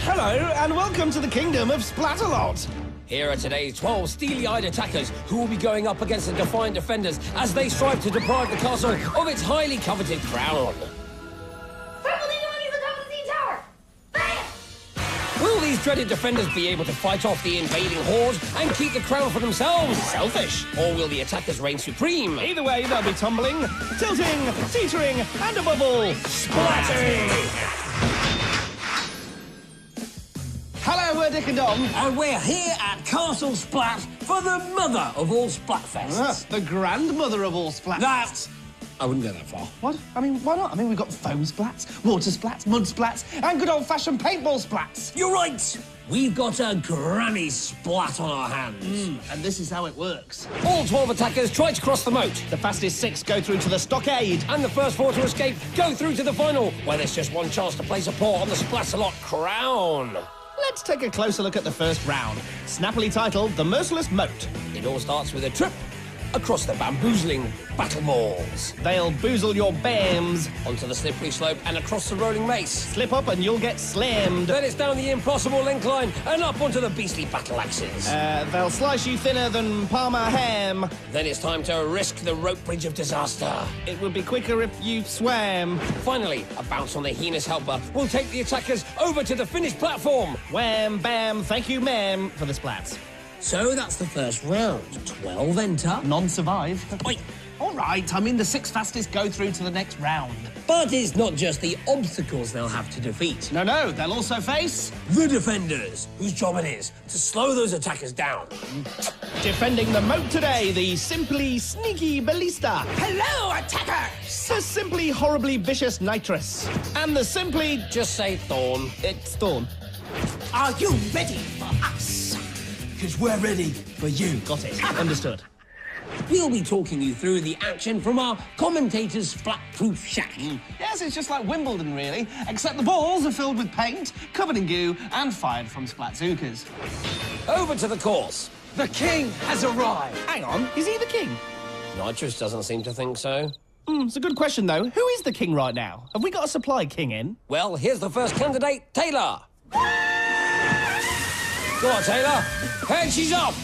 Hello, and welcome to the kingdom of Splatalot. Here are today's 12 steely-eyed attackers who will be going up against the defiant defenders as they strive to deprive the castle of its highly coveted crown. Will these dreaded defenders be able to fight off the invading horde and keep the crown for themselves? Selfish. Or will the attackers reign supreme? Either way, they'll be tumbling, tilting, teetering, and above all, splatting! Hello, we're Dick and Dom. And we're here at Castle Splat for the mother of all Splatfests. The grandmother of all Splats. That's... I wouldn't go that far. What? I mean, why not? I mean, we've got foam splats, water splats, mud splats, and good old-fashioned paintball splats. You're right. We've got a granny splat on our hands. And this is how it works. All 12 attackers try to cross the moat. The fastest 6 go through to the stockade. And the first 4 to escape go through to the final, where there's just one chance to place a paw on the Splatalot crown. Let's take a closer look at the first round, snappily titled The Merciless Moat. It all starts with a trip across the bamboozling battle balls. They'll boozle your bams. Onto the slippery slope and across the rolling mace. Slip up and you'll get slammed. Then it's down the impossible incline and up onto the beastly battle axes. They'll slice you thinner than Parma ham. Then it's time to risk the rope bridge of disaster. It would be quicker if you swam. Finally, a bounce on the heinous helper will take the attackers over to the finished platform. Wham, bam, thank you, ma'am, for the splats. So that's the first round. 12 enter. None survive. Wait. All right, I mean, the 6 fastest go through to the next round. But it's not just the obstacles they'll have to defeat. No, they'll also face... the defenders, whose job it is to slow those attackers down. Defending the moat today, the simply sneaky ballista. Hello, attackers! The simply horribly vicious nitrous. And the simply... Just say Thorn. It's Thorn. Are you ready for us? Because we're ready for you. Got it. Understood. We'll be talking you through the action from our commentator's splat-proof shack. Yes, it's just like Wimbledon, really, except the balls are filled with paint, covered in goo, and fired from Splatzookers. Over to the course. The king has arrived. Hang on, is he the king? Nitrous doesn't seem to think so. It's a good question, though. Who is the king right now? Have we got a supply king in? Well, here's the first candidate, Taylor. Go on, Taylor. And she's off.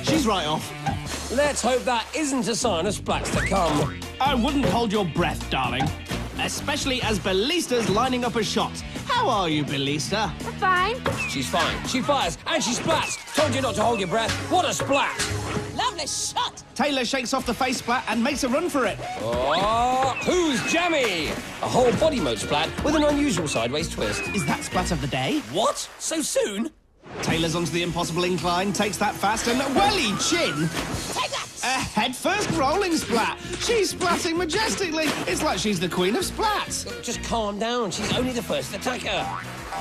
She's right off. Let's hope that isn't a sign of splats to come. I wouldn't hold your breath, darling. Especially as Ballista's lining up a shot. How are you, Ballista? We're fine. She's fine. She fires and she splats. Told you not to hold your breath. What a splat! Lovely shot. Taylor shakes off the face splat and makes a run for it. Oh, who's jammy? A whole body mode splat with an unusual sideways twist. Is that splat of the day? What? So soon? Taylor's onto the impossible incline, takes that fast and welly chin. Take that. A head-first rolling splat. She's splatting majestically. It's like she's the queen of splats. Just calm down. She's only the first attacker.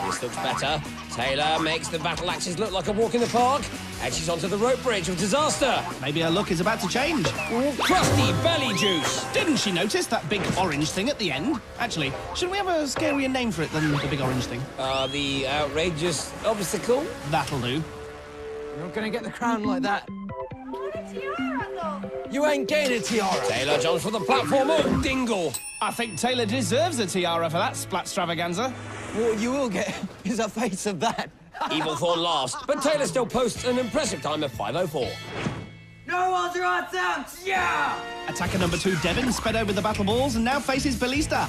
This looks better. Taylor makes the battle axes look like a walk in the park. And she's onto the rope bridge of disaster. Maybe her look is about to change. Crusty belly juice. Didn't she notice that big orange thing at the end? Actually, shouldn't we have a scarier name for it than the big orange thing? The outrageous obstacle? That'll do. You're not going to get the crown like that. Tiara, though. You ain't getting a tiara. Taylor jumps for the platform. Oh, dingle. I think Taylor deserves a tiara for that splat extravaganza. What you will get is a face of that. Evil Thorn laughs, but Taylor still posts an impressive time of 5:04. No one's right out, yeah! Attacker number 2, Devin, sped over the battle balls and now faces Ballista.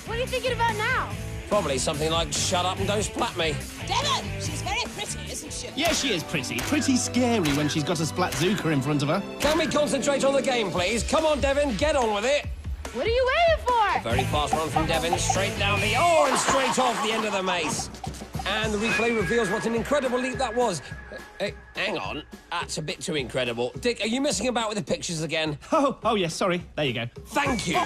What are you thinking about now? Probably something like, shut up and don't splat me. Devin, she's very pretty, isn't she? Yeah, she is pretty. Pretty scary when she's got a Splatzooker in front of her. Can we concentrate on the game, please? Come on, Devin, get on with it. What are you waiting for? Very fast run from Devin, straight down the... Oh, and straight off the end of the mace. And the replay reveals what an incredible leap that was. Hang on, that's a bit too incredible. Dick, are you messing about with the pictures again? Oh, yes, sorry. There you go. Thank you.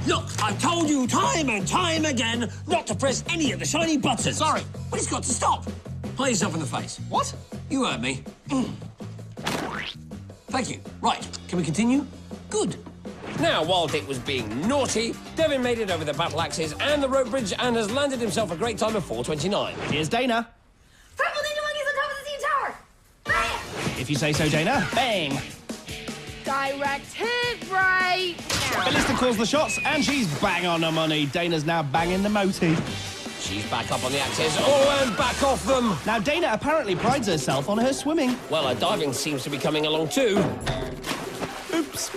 Look, I've told you time and time again not to press any of the shiny buttons. Sorry. But it's got to stop. Play yourself in the face. What? You heard me. Thank you. Right, can we continue? Good. Now, while Dick was being naughty, Devin made it over the battle axes and the rope bridge and has landed himself a great time of 4:29. Here's Dana. Purple ninja monkeys on top of the steam tower. Bam! If you say so, Dana. Bang! Direct hit right now. Ballista calls the shots, and she's bang on the money. Dana's now banging the motif. She's back up on the axes. Oh, and back off them. Now, Dana apparently prides herself on her swimming. Well, her diving seems to be coming along too. Oops.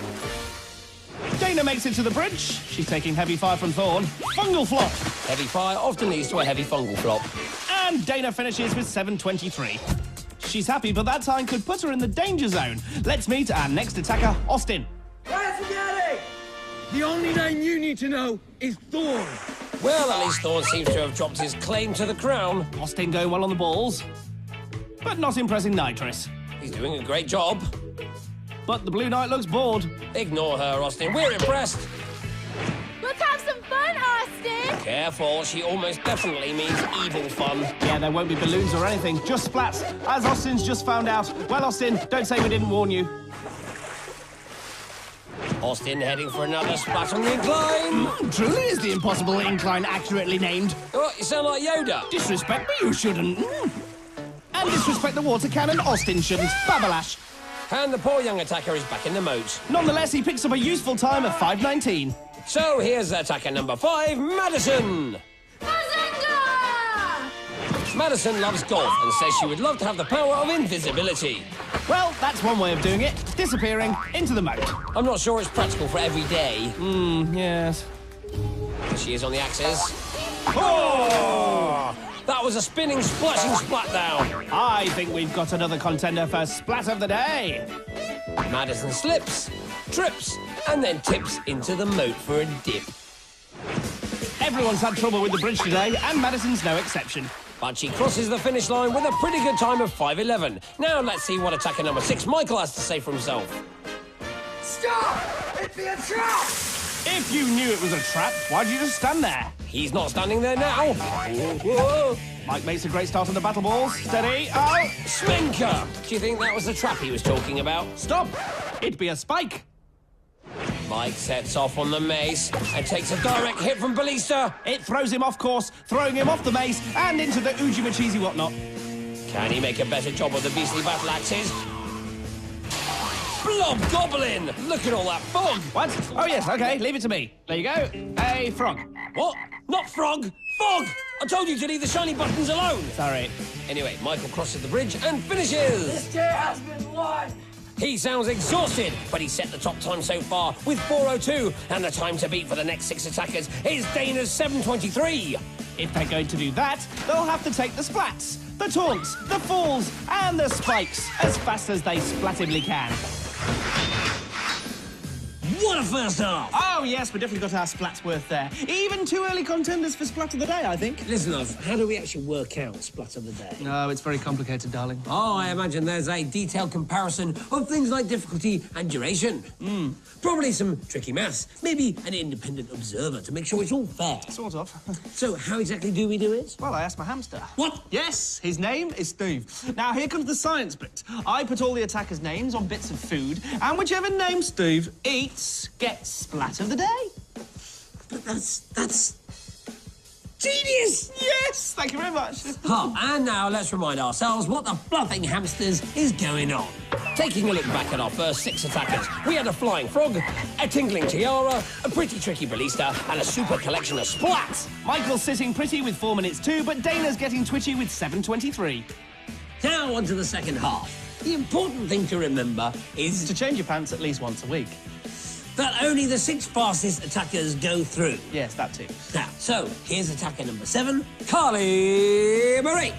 Dana makes it to the bridge. She's taking heavy fire from Thorn. Fungal flop. Heavy fire often leads to a heavy fungal flop. And Dana finishes with 723. She's happy, but that time could put her in the danger zone. Let's meet our next attacker, Austin. The only name you need to know is Thorn. Well, at least Thorn seems to have dropped his claim to the crown. Austin going well on the balls, but not impressing Nitrous. He's doing a great job. But the Blue Knight looks bored. Ignore her, Austin. We're impressed. Let's have some fun, Austin! Careful, she almost definitely means evil fun. Yeah, there won't be balloons or anything, just splats, as Austin's just found out. Well, Austin, don't say we didn't warn you. Austin heading for another splat on the incline. Truly is the impossible incline accurately named. Oh, you sound like Yoda. Disrespect me, you shouldn't. And disrespect the water cannon, Austin shouldn't. Babalash. And the poor young attacker is back in the moat. Nonetheless, he picks up a useful time of 5:19. So here's attacker number 5, Madison. Bazinga! Madison loves golf and says she would love to have the power of invisibility. Well, that's one way of doing it. Disappearing into the moat. I'm not sure it's practical for every day. Yes. Here she is on the axes. Oh! That was a spinning, splashing splat down. I think we've got another contender for Splat of the Day. Madison slips, trips, and then tips into the moat for a dip. Everyone's had trouble with the bridge today, and Madison's no exception. But she crosses the finish line with a pretty good time of 5:11. Now let's see what attacker number 6, Michael, has to say for himself. Stop! It'd be a trap! If you knew it was a trap, why'd you just stand there? He's not standing there now. Whoa. Mike makes a great start on the battle balls. Steady. Oh! Sminker! Do you think that was the trap he was talking about? Stop! It'd be a spike. Mike sets off on the mace and takes a direct hit from Ballista. It throws him off course, throwing him off the mace and into the Uji Machizi whatnot. Can he make a better job of the beastly battle axes? Blob Goblin! Look at all that fog! What? Oh, yes, OK, leave it to me. There you go. A frog. What? Not frog! Fog! I told you to leave the shiny buttons alone! Sorry. Anyway, Michael crosses the bridge and finishes! This day has been won! He sounds exhausted, but he set the top time so far with 4:02, and the time to beat for the next 6 attackers is Dana's 7:23. If they're going to do that, they'll have to take the splats, the taunts, the falls, and the spikes as fast as they splatibly can. What a first half! Oh, yes, we definitely got our splats worth there. Even 2 early contenders for Splat of the Day, I think. Listen, love, how do we actually work out Splat of the Day? No, it's very complicated, darling. Oh, I imagine there's a detailed comparison of things like difficulty and duration. Probably some tricky maths, maybe an independent observer to make sure it's all fair. Sort of. So how exactly do we do it? Well, I asked my hamster. What? Yes, his name is Steve. Now, here comes the science bit. I put all the attackers' names on bits of food, and whichever name Steve eats gets Splat of the Day. But that's genius! Yes, thank you very much. And now let's remind ourselves what the bluffing hamsters is going on. Taking a look back at our first 6 attackers, we had a flying frog, a tingling tiara, a pretty tricky ballista, and a super collection of splats. Michael's sitting pretty with 4 minutes too, but Dana's getting twitchy with 7:23. Now on to the second half. The important thing to remember is To change your pants at least once a week. that only the 6 fastest attackers go through. Yes, that too. Now, so here's attacker number 7, Carley Marie.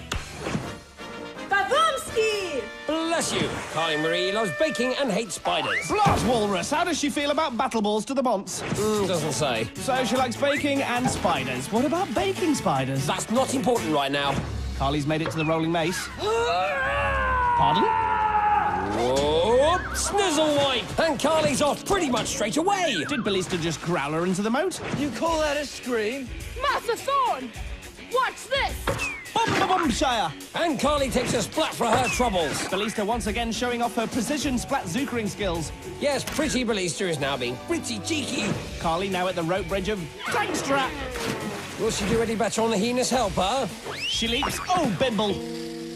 Babumski! Bless you. Carley Marie loves baking and hates spiders. Blast Walrus, how does she feel about battle balls to the bonce? Doesn't say. So she likes baking and spiders. What about baking spiders? That's not important right now. Carly's made it to the rolling mace. Pardon? Whoop! Snizzle wipe! And Carly's off pretty much straight away. Did Ballista just growl her into the moat? You call that a scream? Master Thorn! Watch this! Bum-ba-bum-shire! And Carly takes a splat for her troubles. Ballista once again showing off her precision splat zookering skills. Yes, pretty Ballista is now being pretty cheeky. Carly now at the rope bridge of tank strap. Will she do any better on the heinous helper? She leaps. Oh, Bimble.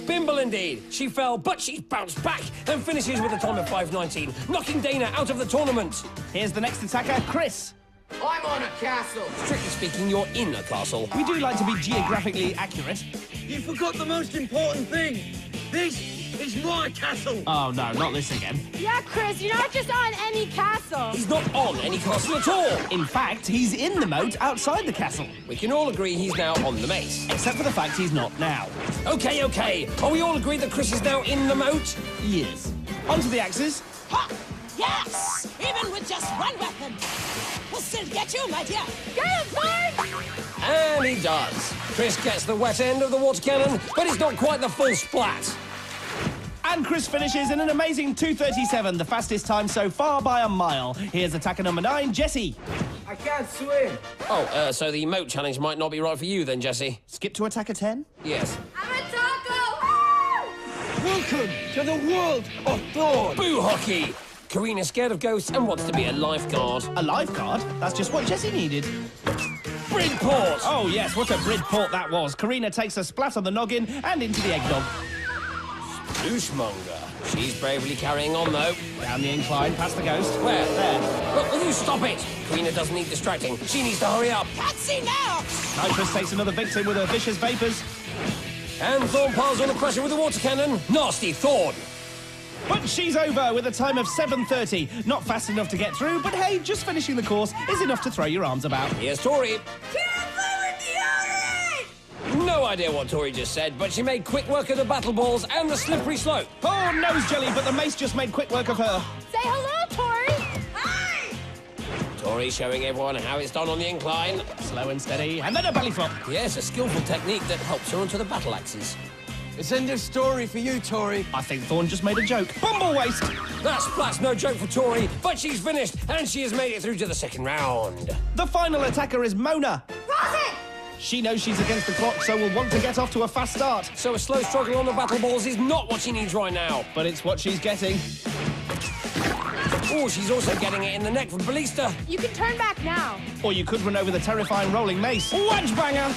Bimble indeed. She fell, but she bounced back and finishes with a time of 5:19, knocking Dana out of the tournament. Here's the next attacker, Chris. I'm on a castle. Strictly speaking, you're in a castle. We do like to be geographically accurate. You forgot the most important thing. This is my castle. Oh, no, not this again. Yeah, Chris, you're not just on any castle. He's not on any castle at all. In fact, he's in the moat outside the castle. We can all agree he's now on the mace. Except for the fact he's not now. Okay, okay. Are we all agreed that Chris is now in the moat? Yes. Onto the axes. Ha! Yes! Even with just one weapon. We'll still get you, my dear. Get him, Tori! And he does. Chris gets the wet end of the water cannon, but it's not quite the full splat. And Chris finishes in an amazing 2:37, the fastest time so far by a mile. Here's attacker number 9, Jesse. I can't swim. Oh, so the moat challenge might not be right for you then, Jesse? Skip to attacker 10. Yes. I'm a taco! Welcome to the world of Thorn. Boo hockey! Carina's scared of ghosts and wants to be a lifeguard. A lifeguard? That's just what Jesse needed. Bridport! Oh, yes, what a Bridport that was. Carina takes a splat on the noggin and into the eggnog. Douchemonger. She's bravely carrying on, though. Down the incline, past the ghost. Where? There. Look, will you stop it? Carina doesn't need distracting. She needs to hurry up. Can't see now. Nitrous takes another victim with her vicious vapours. And Thorn piles on the pressure with the water cannon. Nasty Thorn. But she's over with a time of 7:30. Not fast enough to get through, but hey, just finishing the course is enough to throw your arms about. Here's Tori. Can't play with deodorant! No idea what Tori just said, but she made quick work of the battle balls and the slippery slope. Oh, nose jelly, but the mace just made quick work of her. Say hello, Tori! Hi! Tori showing everyone how it's done on the incline. Slow and steady, and then a belly flop. Yes, a skillful technique that helps her onto the battle axes. It's end of story for you, Tori. I think Thorn just made a joke. Bumble waste! That splat's no joke for Tori, but she's finished, and she has made it through to the second round. The final attacker is Mona. Cross it! She knows she's against the clock, so will want to get off to a fast start. So a slow struggle on the battle balls is not what she needs right now. But it's what she's getting. Oh, she's also getting it in the neck from Ballista. You can turn back now. Or you could run over the terrifying rolling mace. Wedge banger!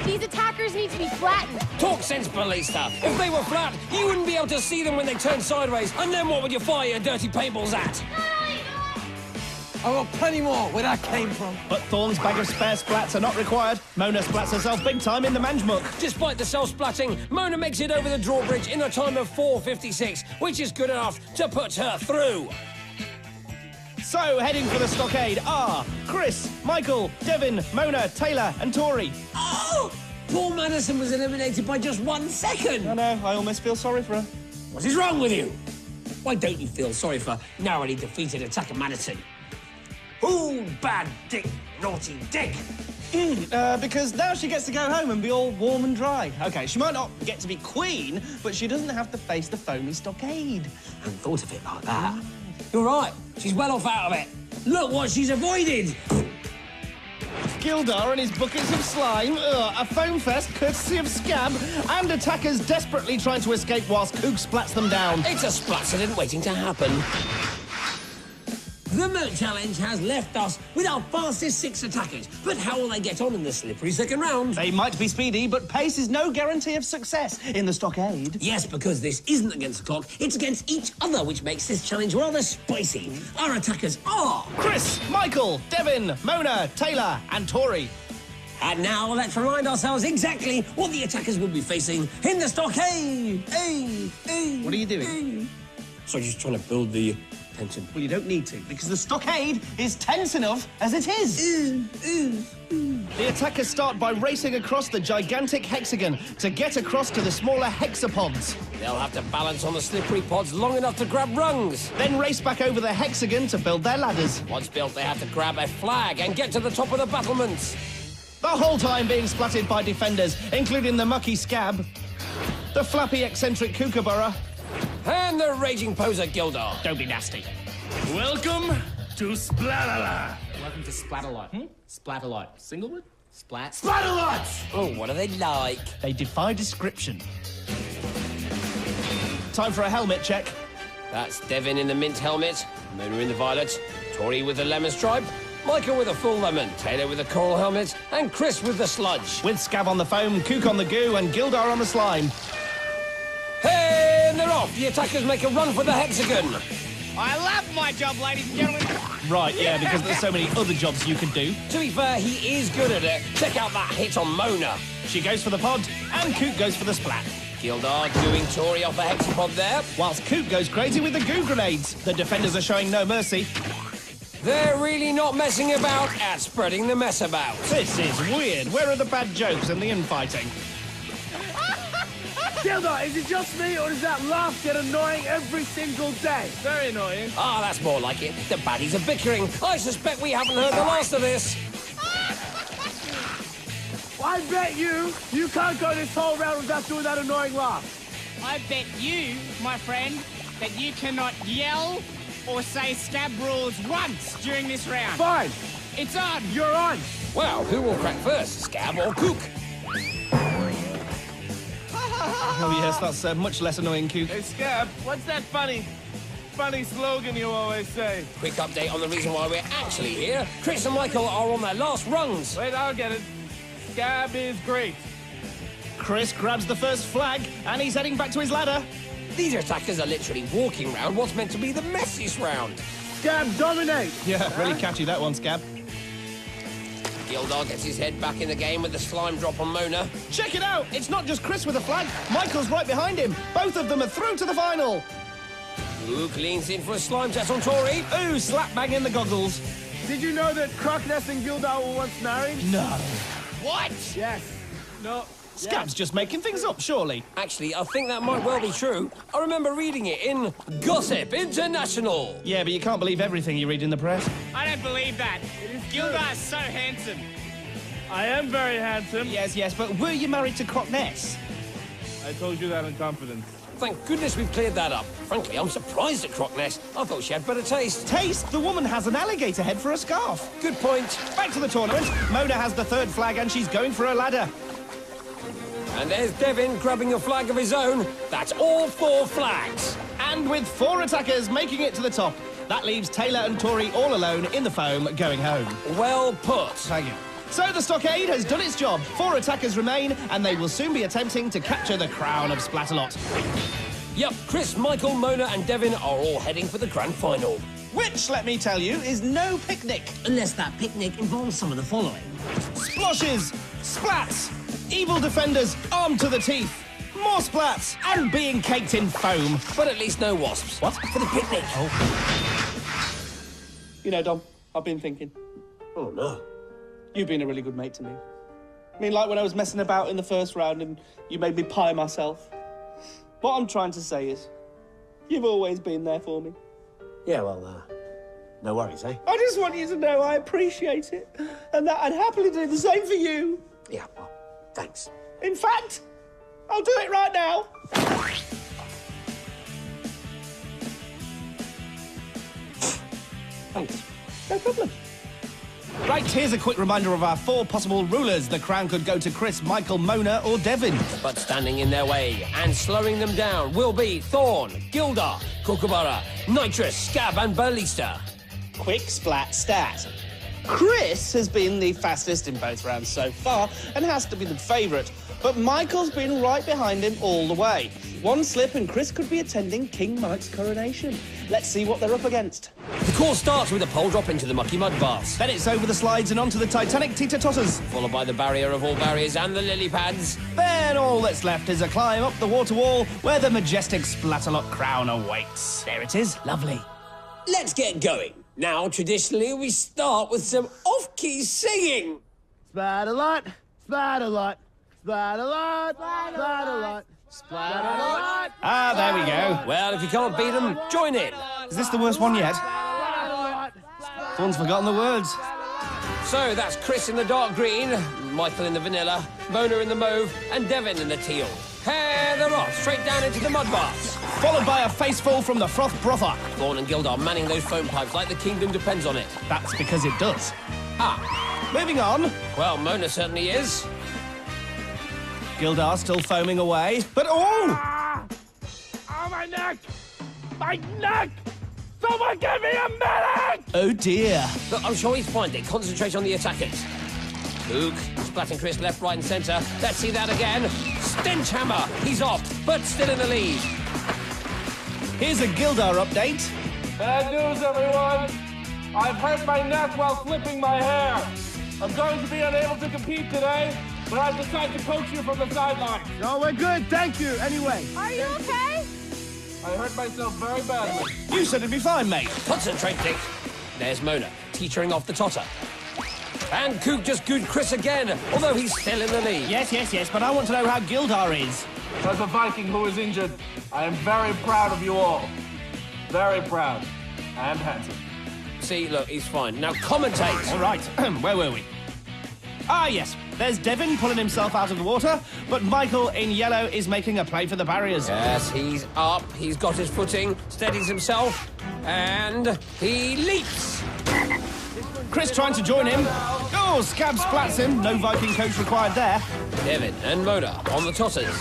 These attackers need to be flattened. Talk sense, Ballista. If they were flat, you wouldn't be able to see them when they turn sideways. And then what would you fire your dirty paintballs at? I got plenty more where that came from. But Thorn's bag of spare splats are not required. Mona splats herself big time in the manjmuck. Despite the self-splatting, Mona makes it over the drawbridge in a time of 4:56, which is good enough to put her through. So, heading for the stockade are Chris, Michael, Devin, Mona, Taylor, and Tori. Oh! Poor Madison was eliminated by just 1 second. I know, I almost feel sorry for her. What is wrong with you? Why don't you feel sorry for narrowly defeated attacker Madison? Ooh, bad dick, naughty dick. Because now she gets to go home and be all warm and dry. Okay, she might not get to be queen, but she doesn't have to face the foamy stockade. I hadn't thought of it like that. You're right. She's well off out of it. Look what she's avoided. Gildar and his buckets of slime, a foam fest courtesy of Scab, and attackers desperately trying to escape whilst Kook splats them down. It's a splatcident waiting to happen. The moat challenge has left us with our fastest 6 attackers. But how will they get on in the slippery second round? They might be speedy, but pace is no guarantee of success in the stockade. Yes, because this isn't against the clock, it's against each other, which makes this challenge rather spicy. Our attackers are... Chris, Michael, Devin, Mona, Taylor, and Tori. And now let's remind ourselves exactly what the attackers will be facing in the stockade. What are you doing? So just trying to build the tension. Well, you don't need to, because the stockade is tense enough as it is. The attackers start by racing across the gigantic hexagon to get across to the smaller hexapods. They'll have to balance on the slippery pods long enough to grab rungs. Then race back over the hexagon to build their ladders. Once built, they have to grab a flag and get to the top of the battlements. The whole time being splatted by defenders, including the mucky Scab, the flappy eccentric Kookaburra, And the raging poser Gildar. don't be nasty. Welcome to Splatalot. Welcome to Splatalot. Splatalot. Single word? Splat? Splatalot! Oh, what are they like? They defy description. Time for a helmet check. That's Devin in the mint helmet, Mona in the violet, Tori with the lemon stripe, Michael with a full lemon, Taylor with a coral helmet, and Chris with the sludge. With Scab on the foam, Kook on the goo, and Gildar on the slime. Hey, and they're off. The attackers make a run for the hexagon. I love my job, ladies and gentlemen. Right, yeah, because there's so many other jobs you could do. To be fair, he is good at it. Check out that hit on Mona. She goes for the pod, and Coot goes for the splat. Gildar doing Tori off a hexapod there. Whilst Coot goes crazy with the goo grenades. The defenders are showing no mercy. They're really not messing about at spreading the mess about. This is weird. Where are the bad jokes and the infighting? Gildar, is it just me, or does that laugh get annoying every single day? Very annoying. Ah, that's more like it. The baddies are bickering. I suspect we haven't heard the last of this. I bet you can't go this whole round without doing that annoying laugh. I bet you, my friend, that you cannot yell or say scab rules once during this round. Fine. It's on. You're on. Well, who will crack first, Scab or Cook? Oh, yes, that's much less annoying, Coot. Hey, Scab, what's that funny slogan you always say? Quick update on the reason why we're actually here. Chris and Michael are on their last rungs. Wait, I'll get it. Scab is great. Chris grabs the first flag, and he's heading back to his ladder. These attackers are literally walking round what's meant to be the messiest round. Scab, dominate. Yeah, really catchy, that one, Scab. Gildar gets his head back in the game with the slime drop on Mona. Check it out! It's not just Chris with a flag. Michael's right behind him. Both of them are through to the final. Luke leans in for a slime test on Tori. Ooh, slap bang in the goggles. Did you know that Crockness and Gildar were once married? No. What? Yes. No. Scab's just making things up, surely. Actually, I think that might well be true. I remember reading it in Gossip International. Yeah, but you can't believe everything you read in the press. I don't believe that. Gildar's so handsome. I am very handsome. Yes, but were you married to Crockness? I told you that in confidence. Thank goodness we've cleared that up. Frankly, I'm surprised at Crockness. I thought she had better taste. Taste? The woman has an alligator head for a scarf. Good point. Back to the tournament. Mona has the third flag and she's going for a ladder. And there's Devin grabbing a flag of his own. That's all 4 flags. And with 4 attackers making it to the top, that leaves Taylor and Tori all alone in the foam going home. Well put. Thank you. So the stockade has done its job. 4 attackers remain, and they will soon be attempting to capture the crown of Splatalot. Yep, Chris, Michael, Mona and Devin are all heading for the grand final. Which, let me tell you, is no picnic. Unless that picnic involves some of the following. Sploshes, splats, evil defenders armed to the teeth, more splats, and being caked in foam. But at least no wasps. What? For the picnic. You know, Dom, I've been thinking. Oh, no. You've been a really good mate to me. I mean, like when I was messing about in the first round and you made me pie myself. What I'm trying to say is, you've always been there for me. Yeah, well, no worries, eh? I just want you to know I appreciate it, and that I'd happily do the same for you. Yeah, well, thanks. In fact, I'll do it right now. Thanks. No problem. Right, here's a quick reminder of our 4 possible rulers. The crown could go to Chris, Michael, Mona, or Devin. But standing in their way and slowing them down will be Thorn, Gildar, Kookaburra, Nitrous, Scab and Ballista. Quick splat stat. Chris has been the fastest in both rounds so far and has to be the favourite. But Michael's been right behind him all the way. One slip and Chris could be attending King Mike's coronation. Let's see what they're up against. The course starts with a pole drop into the mucky mud baths, Then it's over the slides and onto the Titanic teeter-totters. followed by the barrier of all barriers and the lily pads. Then all that's left is a climb up the water wall where the majestic Splatalot crown awaits. There it is. Lovely. Let's get going. Now, traditionally, we start with some off-key singing. Splatalot, Splatalot, Splatalot, Splatalot, Splatalot. Ah, there we go. Well, if you can't beat them, join in. Is this the worst one yet? Someone's forgotten the words. So that's Chris in the dark green, Michael in the vanilla, Mona in the mauve, and Devin in the teal. Hey, they're off, straight down into the mud baths. Followed by a faceful from the froth brother. Thorn and Gildar manning those foam pipes like the kingdom depends on it. That's because it does. Ah, Moving on. well, Mona certainly is. Gildar still foaming away. But oh! Oh, my neck! My neck! Someone give me a medic! Oh dear. Look, I'm sure he's fine. Concentrate on the attackers. Luke, splatting Chris left, right and centre. Let's see that again. Stench Hammer, he's off, but still in the lead. Here's a Gildar update. Bad news, everyone! I've hurt my neck while flipping my hair. I'm going to be unable to compete today, but I've decided to coach you from the sidelines. No, we're good, thank you. Anyway. Are you okay? I hurt myself very badly. You said it'd be fine, mate. Concentrate, Dick. There's Mona, teetering off the totter. And Cook just gooed Chris again, although he's still in the lead. Yes, but I want to know how Gildar is. As a Viking who is injured, I am very proud of you all. Very proud. And handsome. See, look, he's fine. Now commentate. All right, where were we? Ah, yes. There's Devin pulling himself out of the water, but Michael in yellow is making a play for the barriers. Yes, he's up. He's got his footing, steadies himself, and he leaps. Chris trying to join him. Oh, Scab splats him. No Viking coach required there. Devin and Mona on the totters.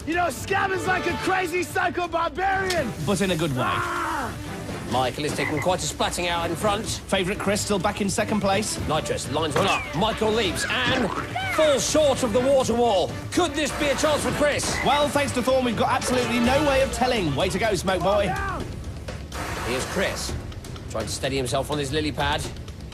You know, Scab is like a crazy psycho barbarian. But in a good way. Michael is taking quite a splatting out in front. Favourite Chris still back in second place. Nitrous lines one up. Michael leaps and falls short of the water wall. Could this be a chance for Chris? Well, thanks to Thorn, we've got absolutely no way of telling. Way to go, Smoke Boy. Here's Chris, trying to steady himself on his lily pad.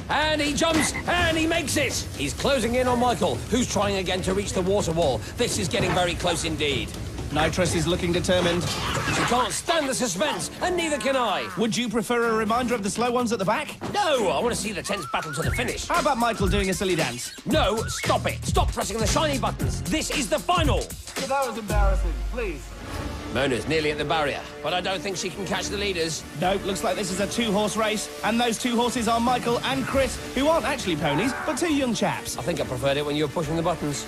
And he jumps, and he makes it! He's closing in on Michael, who's trying again to reach the water wall. This is getting very close indeed. Nitrous is looking determined. She can't stand the suspense, and neither can I. Would you prefer a reminder of the slow ones at the back? No, I want to see the tense battle to the finish. How about Michael doing a silly dance? No, stop it. Stop pressing the shiny buttons. This is the final. So that was embarrassing. Please. Mona's nearly at the barrier, but I don't think she can catch the leaders. Nope, looks like this is a two-horse race, and those two horses are Michael and Chris, who aren't actually ponies, but two young chaps. I think I preferred it when you were pushing the buttons.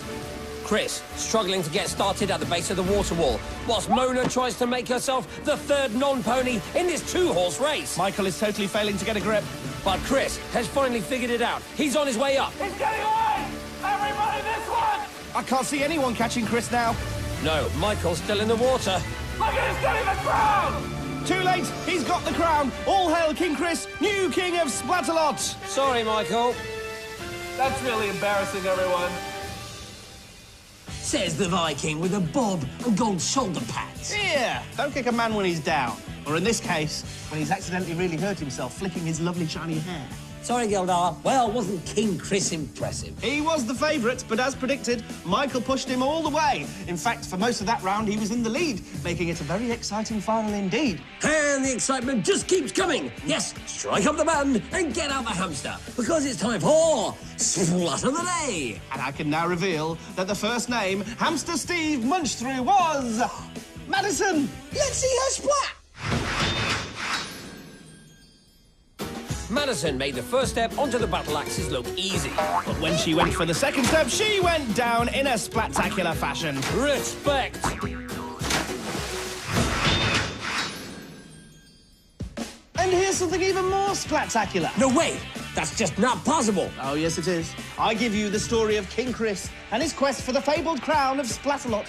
Chris struggling to get started at the base of the water wall, whilst Mona tries to make herself the third non-pony in this two-horse race. Michael is totally failing to get a grip. But Chris has finally figured it out. He's on his way up. He's getting away! Everybody, this one! I can't see anyone catching Chris now. No, Michael's still in the water. Look at him getting the crown! Too late, he's got the crown. All hail King Chris, new king of Splatalot. Sorry, Michael. That's really embarrassing, everyone. Says the Viking with a bob and gold shoulder pads. Yeah, don't kick a man when he's down. Or in this case, when he's accidentally really hurt himself flicking his lovely shiny hair. Sorry, Gildar. Well, wasn't King Chris impressive? He was the favourite, but as predicted, Michael pushed him all the way. In fact, for most of that round, he was in the lead, making it a very exciting final indeed. And the excitement just keeps coming. Yes, strike up the band and get out the hamster, because it's time for Slut of the Day. And I can now reveal that the first name Hamster Steve munched through was Madison. Let's see her splat. Madison made the first step onto the battle axes look easy. But when she went for the second step, she went down in a spectacular fashion. Respect. And here's something even more spectacular. No way. That's just not possible. Oh, yes, it is. I give you the story of King Chris and his quest for the fabled crown of Splatalot.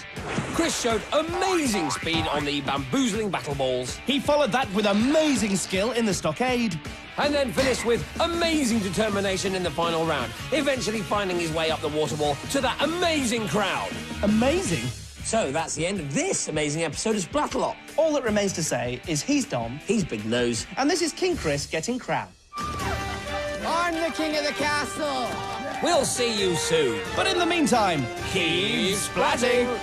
Chris showed amazing speed on the bamboozling battle balls. He followed that with amazing skill in the stockade. And then finished with amazing determination in the final round, eventually finding his way up the water wall to that amazing crown. Amazing. So that's the end of this amazing episode of Splatalot. All that remains to say is he's Dom, He's Big Nose. and this is King Chris getting crowned. I'm the king of the castle. We'll see you soon. But in the meantime, Keep splatting.